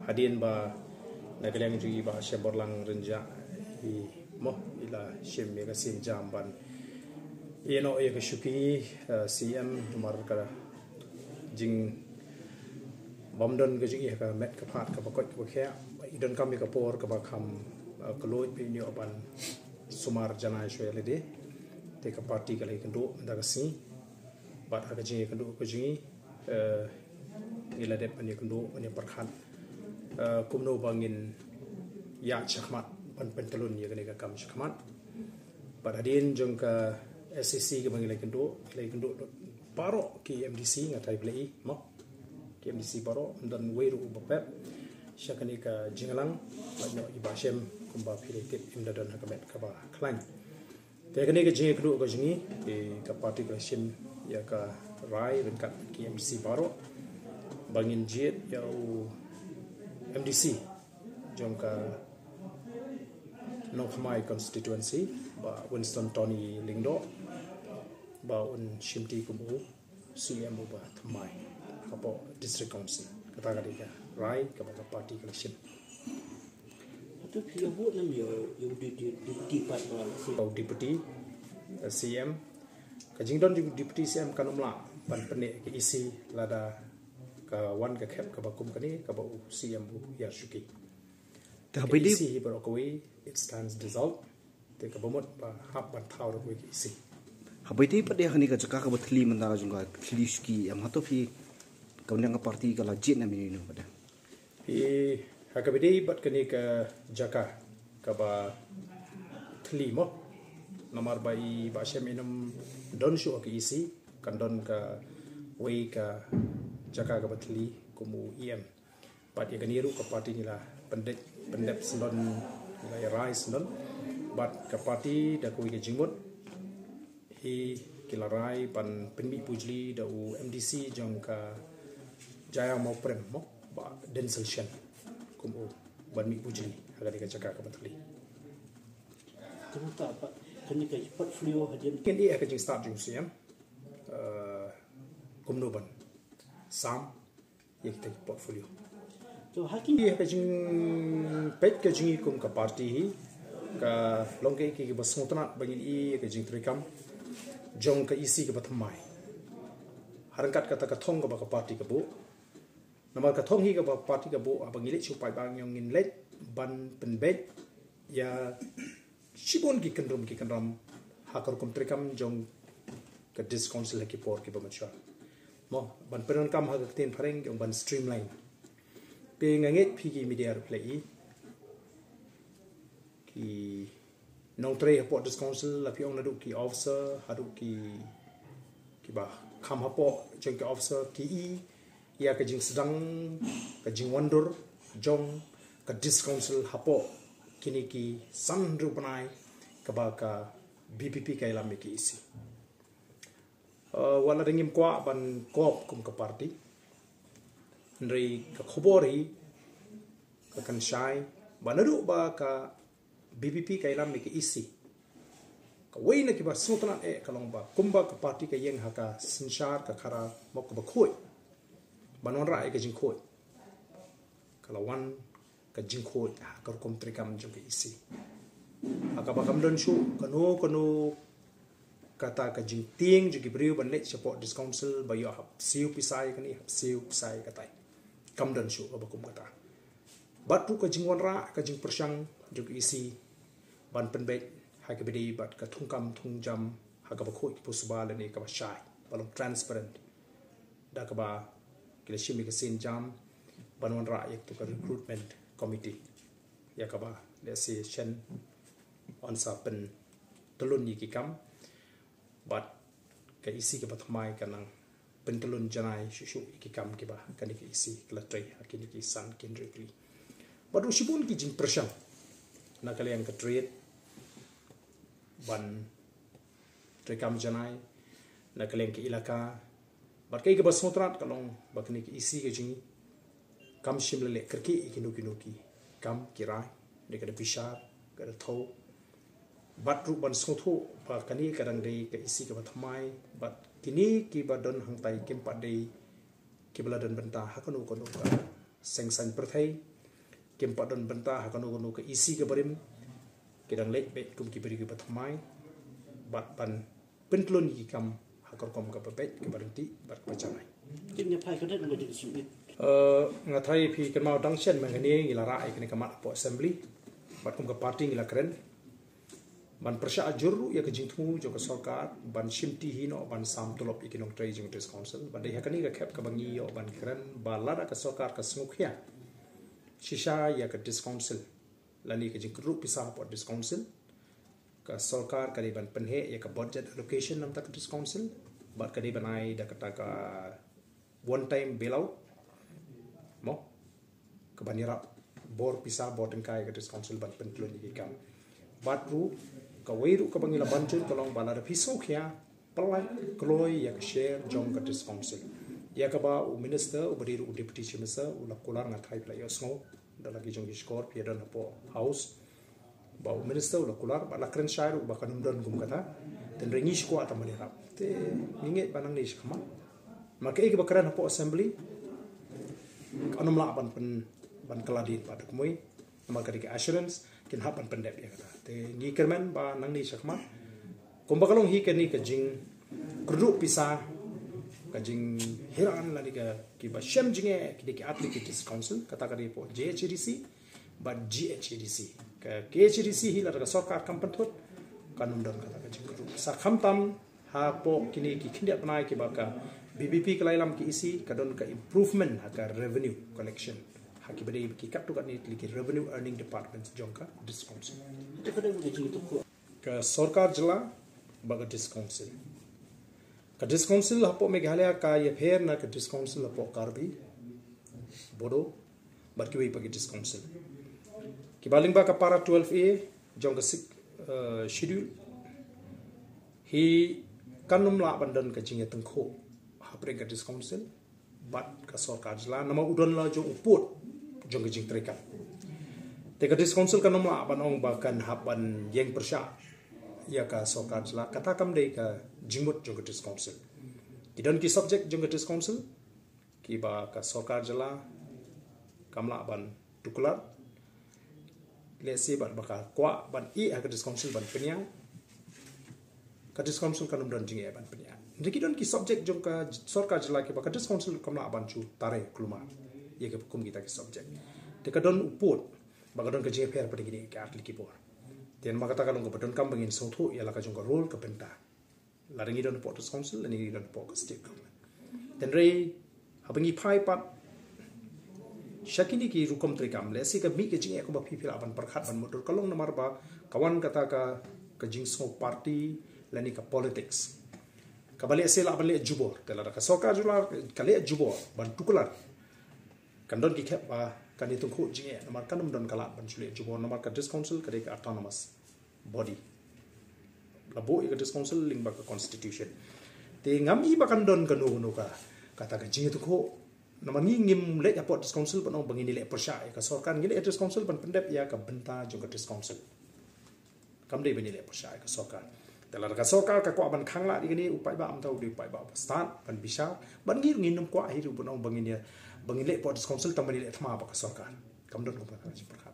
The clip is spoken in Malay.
hadin ba nagaleng jugi ba sheborlang renja i mo ila shem mega sin jamban eno e ka shuki CM mar ka jing bomdon ga jing ka met ka phat ka ba ko ka kha idon kam ka por ka ba kham kloi pe ni oban sumar jana shwele de te ka party ka le kendo daga si bat ha ka jing kendo ko jing ila de pani kendo ani parkhan kumno bangin ya chakmat pan pentalun ya gane ka kam chakmat bat adin jong ka SCC ka bangin le kendo paro ki MDC ngatai play mo ki MDC paro dan weru bapep syakani ka jinglang banyo ibashem kumba philetit imdadan hakamet ka ba klan te kani ka jing kendo ka jingi ka party ka shim ya ka rai ringkat ki MDC paro bangin jet yau MDC jongka North My constituency ba Winston Tony Lingdo ba un shimti kumu CM ba Thamai kapo district council kata ka rai ka ba party election tu pilih buat nam yo deputy part ba deputy CM kajingdon deputy CM kanumla ban pene ke isi lada ka wan ka khep ka bakum kani ka ba CM ya shuki ta bidi si barokoi it stands dissolved te ka bomot ba hap ban thau ro ki isi habiti pade hani ka jaka ka bathli manda junga thli shuki am hato fi ka nang party ka la jit na mi no pada e ha ka bidi bat kani ka jaka ka ba thli mo nomor bai ba sheminum don shu ki isi kan don ka wei ka jaka ka bathli kumu EM pat ya ganiru ka party ni la pendep sendon ngai rise non bat ka party da ko ke jingmut hi kilarai pan penmi pujli da u MDC jong ka jaya mo prem mo ba densel shen kumu ban mi pujli aga ka jaka ka bathli kamu tak apa kani ka portfolio hadian ken dia ka jing start jung siam kumno ban sam ya kita portfolio so hakin dia ka jing pet ka jing kum ka party hi ka longke ki basmutna bangin I ka jing trikam jong ka isi ka bathamai harangkat kata ka thong ka ba ka party ka bu namal ka thong hi ka ba party ka bu abangile chupai bang yong in let ban penbet ya shibon ki kanram hakar kum trikam jong ka discouncil ki por ki ba machwa mo ban peron kam ha ka ten phareng yong ban streamline pe nganget phigi media replay ki nong tre report this council la piong na du ki officer hadu ki ba kham hapo jeng ki officer ki ya ka jing sedang ka jing wandur jong ka this council hapo kini ki san ru banai ka ba ka BPP ka ilam ki isi wala dengim kwa ban kop kum ka party ndri ka khobori ka kanshai banadu ba ka BPP ka ilam ki isi ka weina ki ba sutna e kalong ba kumba ka party ka yeng haka sinshar ka khara mok ba khoi banon ra e ka jing khoi kalawan ka jing khoi ka kom trikam jo ki isi aka ba kam don shu kanu kata ka jing ting jo ki briu ban net support this council ba yo hap siu pisai kani hap siu pisai katai kam don shu ba kum kata batu ka jing wan ra ka jing persang jo ki isi ban penbet ha ka bidi bat ka thungkam thungjam ha ka ba khoi ki pusba le ne ka ba shai balong transparent da ka ba ki le shimi ka sin jam ban wan ra yak to ka recruitment committee ya ka ba le si chen on sa pen telun ni ki kam bat ka isi ka ba thamai ka nang pen telun janai shu ki kam ki ba ka ni ki isi kla trai ki ni ki san kendri kli batu shibun ki jing persang na kalian ka trade ban trekam janai na kalian ki ilaka bat kai ka basmotrat kalong bakni ki isi ke jing kam shimle kerki ki kam kirai de ka pisar ka tho bat ru ban sotho ba kani kadang dei ka isi ka bathamai bat kini ki badon hang tai kim pa dei ki baladan benta hakanu kono ka sengsan perthai kempat don benta hakanu ke isi ke barim kedang lek bet kum ki beri ke batmai bat pan pentlon ki kam hakor kom ka pepet ke berhenti bat pacanai Jadi apa yang ada di sini? ngathai phi kan mau dangchen mangani ngila rai kini kamat po assembly bat kum ka party ngila keren ban persya ajur ya ke jingthu jo ka sarkar ban shimti hino ban sam tolop ikinong trai jing tes council ban dei hakani ka khep ka bangi yo ban keren balara ka sarkar ka smukhya shisha ya ka tes council lani ke jing group pisah po tes council ka sarkar ka ban penhe ya ka budget allocation nam tak tes council bat ka ban ai da kata ka one time bailout mo ka banira bor pisah bor tengkai ka tes council ban pentlon ni kam batru ka weiru ka bangila bancun kolong balara pisau khia palai kloi ya ka share jong ka tes council ya ka ba u minister u badiru u deputy chief minister u la kular nga thai pla yosngo da lagi jong score pia dan po house ba u minister u la kular ba la kren shire u ba kanum don gum kata ten rengi shko ata mali rap te ninge banang ni shkama maka ik ba kren po assembly anum la ban kaladin ba kumui maka dik assurance kin hapan pendep ya kata te ngi kermen ba nang ni shakma komba kalong hi ken ni ka jing krudu pisa ka jing hiran la ka ki ba shem jinge ki dik applications council kata ka po JHDC ba GHDC ka KHDC hi la ka sarkar kampan thot kanum don kata ka jing krudu sa khamtam ha po kini ki khindiat banai ki ba ka BBP kalailam ki isi ka don ka improvement ha ka revenue collection haki bade ki kaptu kat ni ki revenue earning department jongka dis council Itu kadang menjadi itu kok. ka sarkar jila baga dis council ka dis council hapo meghalaya ka ye pher na ka dis council hapo karbi bodo bat ki wei pagi dis council ki baling ba ka para 12A jongka schedule hi kanum la bandan ka jinge tengkho hapre ka dis council bat ka sarkar jila nama udon la jo uput jong jing treka te ka dis council kanum la banong bakan hapan yeng persya ya ka sarkar jila kata kam dei ka jingmut jong dis council kidon ki subject jong dis council ki ba ka sarkar jila kamla ban tukular lesi ban baka kwa ban I ka dis council ban penya ka dis council kanum don jing ban penya ndiki don ki subject jong ka sarkar jila ki ba ka dis council kamla ban chu tare kluma ye ke kum kita ke subject te kadon uput bagadon ke jpr pada gini ke atli ki por ten maka ta kalong ko badon kam bangin sotho ya la ka jong ko role ka penta la ringi don port council ni don port state government ten rei habangi phai pat shakini ki rukom trikam le si ka mi ke jing ko ba pipil aban perkhat ban motor kalong namar ba kawan kata ka jing so party lani ka politics kabale sela bale jubor tela ka soka jula kale jubor ban tukular kandon ki khep ba kan itu khu jinge namar kanum don kala ban chule jubor namar ka dis council ka ka autonomous body labo ka dis council ling ba ka constitution te ngam I ba kan don kanu no ka kata ka jinge tu khu namar ngi ngim le ya pot dis council ban bangi ni le persya ka sarkar ngi le dis council ban pendep ya ka benta jong ka dis council kam dei bani le persya ka sarkar telar ka sarkar ka ko ban khangla di ni upai ba am tau di upai ba start ban bisa ban ngi nginum ko ahiru ban bangi ni bangile pot council tambali le thma ba ka sarkar kam don ko ba ka